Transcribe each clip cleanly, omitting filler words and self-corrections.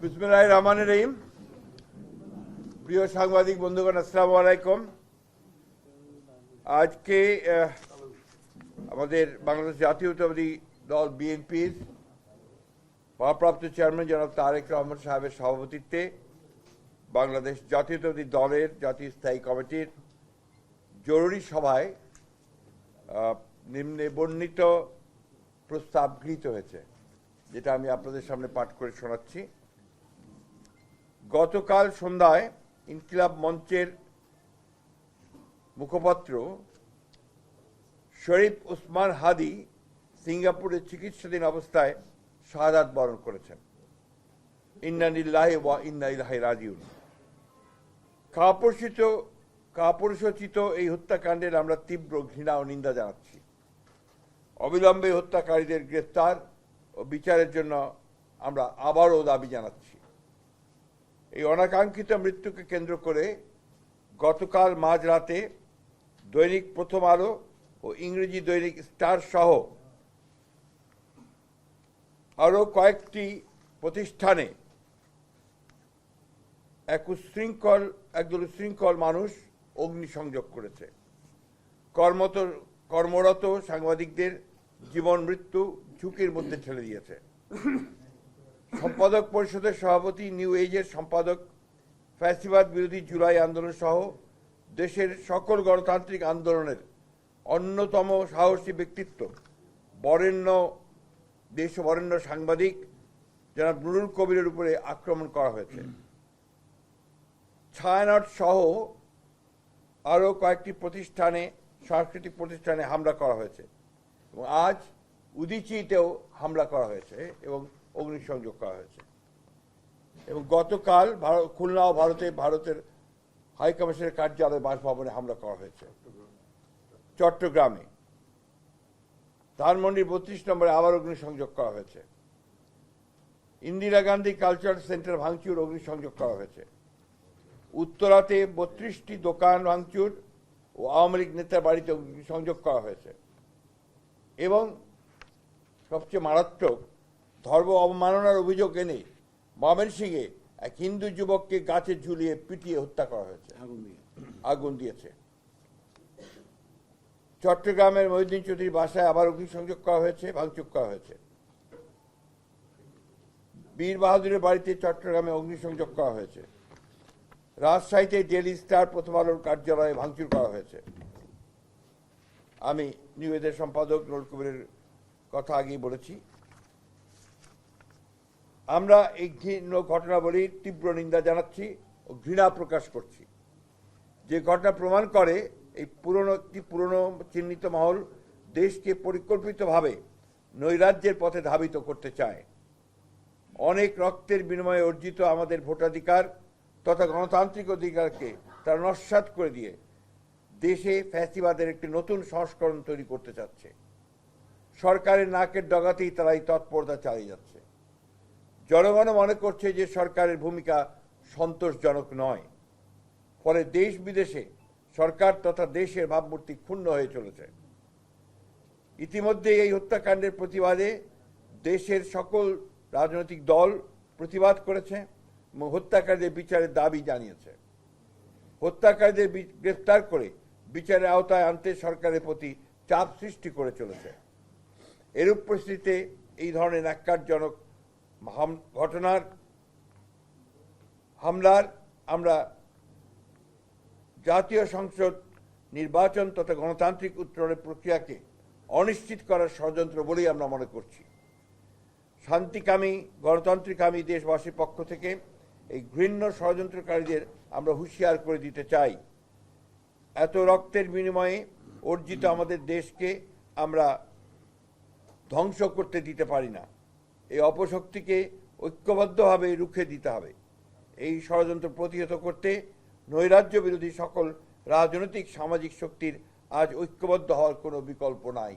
বিসমিল্লাহির রহমানির রহিম। প্রিয় সাংবাদিক বন্ধুগণ, আসসালামু আলাইকুম। আজকে আমাদের বাংলাদেশ জাতীয়তাবাদী দল বিএনপির ভারপ্রাপ্ত চেয়ারম্যান জনাব তারেক রহমান সাহেবের সভাপতিত্বে বাংলাদেশ জাতীয়তাবাদী দলের জাতীয় স্থায়ী কমিটির জরুরি সভায় নিম্নে বর্ণিত প্রস্তাব গৃহীত হয়েছে, যেটা আমি আপনাদের সামনে পাঠ করে শোনাচ্ছি। গতকাল সন্ধ্যায় ইনকিলাব মঞ্চের মুখপাত্র শরীফ ওসমান হাদি সিঙ্গাপুরে চিকিৎসাধীন অবস্থায় শাহাদাত বরণ করেছেন। ইন্না লিল্লাহি ওয়া ইন্না ইলাইহি রাজিউন। কাপুরুষোচিত এই হত্যাকাণ্ডের আমরা তীব্র ঘৃণা ও নিন্দা জানাচ্ছি। অবিলম্বে হত্যাকারীদের গ্রেফতার ও বিচারের জন্য আমরা আবারও দাবি জানাচ্ছি। এই অনাকাঙ্ক্ষিত মৃত্যুকে কেন্দ্র করে গতকাল মাঝরাতে দৈনিক প্রথম আলো ও ইংরেজি দৈনিক স্টার সহ আরও কয়েকটি প্রতিষ্ঠানে একদল উচ্ছৃঙ্খল মানুষ অগ্নিসংযোগ করেছে। কর্মরত সাংবাদিকদের জীবন মৃত্যু ঝুঁকির মধ্যে ঠেলে দিয়েছে। সম্পাদক পরিষদের সভাপতি, নিউ এজের সম্পাদক, ফ্যাসিবাদ বিরোধী জুলাই আন্দোলন সহ দেশের সকল গণতান্ত্রিক আন্দোলনের অন্যতম সাহসী ব্যক্তিত্ব বরেণ্য সাংবাদিক জনাব নুরুল কবিরের উপরে আক্রমণ করা হয়েছে। ছায়ানট সহ আরও কয়েকটি সাংস্কৃতিক প্রতিষ্ঠানে হামলা করা হয়েছে এবং আজ উদীচীতেও হামলা করা হয়েছে এবং অগ্নিসংযোগ করা হয়েছে। এবং গতকাল খুলনা ও ভারতের হাইকমিশনের কার্যালয় বাসভবনে হামলা করা হয়েছে। চট্টগ্রামে ধানমন্ডির 32 নম্বরে আবার অগ্নিসংযোগ করা হয়েছে। ইন্দিরা গান্ধী কালচারাল সেন্টার ভাঙচুর, অগ্নিসংযোগ করা হয়েছে। উত্তরাতে 32টি দোকান ভাঙচুর ও আওয়ামী লীগ নেতার বাড়িতে অগ্নিসংযোগ করা হয়েছে। এবং সবচেয়ে মারাত্মক, ধর্ম অবমাননার অভিযোগ এনে ময়মনসিংহে এক হিন্দু যুবককে গাছে ঝুলিয়ে পিটিয়ে হত্যা করা হয়েছে, আগুন দিয়েছে। চট্টগ্রামের মহিউদ্দিন চৌধুরীর বাসায় আবার অগ্নিসংযোগ করা হয়েছে, ভাঙচুর করা হয়েছে। বীর বাহাদুরের বাড়িতে চট্টগ্রামে অগ্নিসংযোগ করা হয়েছে। রাজশাহীতে ডেইলি স্টার প্রথম আলোর কার্যালয়ে ভাঙচুর করা হয়েছে। আমি নিউ এজের সম্পাদক নুরুল কবিরের কথা আগেই বলেছি। আমরা এই ঘটনাবলীর তীব্র নিন্দা জানাচ্ছি ও ঘৃণা প্রকাশ করছি। যে ঘটনা প্রমাণ করে একটি পুরনো চিহ্নিত মহল দেশকে পরিকল্পিতভাবে নৈরাজ্যের পথে ধাবিত করতে চায়। অনেক রক্তের বিনিময়ে অর্জিত আমাদের ভোটাধিকার তথা গণতান্ত্রিক অধিকারকে তারা নস্যাৎ করে দিয়ে দেশে ফ্যাসিবাদের একটি নতুন সংস্করণ তৈরি করতে চাচ্ছে। সরকারের নাকের ডগাতেই তারা এই তৎপরতা চালিয়ে যাচ্ছে। জনগণও মনে করছে যে সরকারের ভূমিকা সন্তোষজনক নয়। ফলে দেশ বিদেশে সরকার তথা দেশের ভাবমূর্তি ক্ষুণ্ণ হয়ে চলেছে। ইতিমধ্যে এই হত্যাকাণ্ডের প্রতিবাদে দেশের সকল রাজনৈতিক দল প্রতিবাদ করেছে এবং হত্যাকারীদের বিচারের দাবি জানিয়েছে। হত্যাকারীদের গ্রেফতার করে বিচারের আওতায় আনতে সরকারের প্রতি চাপ সৃষ্টি করে চলেছে। এরূপ পরিস্থিতিতে এই ধরনের ন্যাক্কারজনক হামলার আমরা জাতীয় সংসদ নির্বাচন তথা গণতান্ত্রিক উত্তরণের প্রক্রিয়াকে অনিশ্চিত করার ষড়যন্ত্র বলেই আমরা মনে করছি। শান্তিকামী গণতান্ত্রিকামী দেশবাসীর পক্ষ থেকে এই ঘৃণ্য ষড়যন্ত্রকারীদের আমরা হুঁশিয়ার করে দিতে চাই। এত রক্তের বিনিময়ে অর্জিত আমাদের দেশকে আমরা ধ্বংস করতে দিতে পারি না। এই অপশক্তিকে ঐক্যবদ্ধভাবে রুখে দিতে হবে। এই ষড়যন্ত্র প্রতিহত করতে নৈরাজ্য বিরোধী সকল রাজনৈতিক সামাজিক শক্তির আজ ঐক্যবদ্ধ হওয়ার কোনো বিকল্প নাই।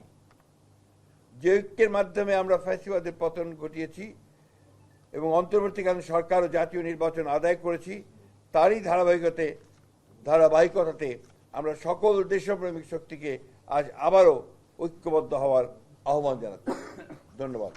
যে ঐক্যের মাধ্যমে আমরা ফ্যাসিবাদের পতন ঘটিয়েছি এবং অন্তর্বর্তীকালীন সরকার ও জাতীয় নির্বাচন আদায় করেছি, তারই ধারাবাহিকতাতে আমরা সকল দেশপ্রেমিক শক্তিকে আজ আবারও ঐক্যবদ্ধ হওয়ার আহ্বান জানাচ্ছি। ধন্যবাদ।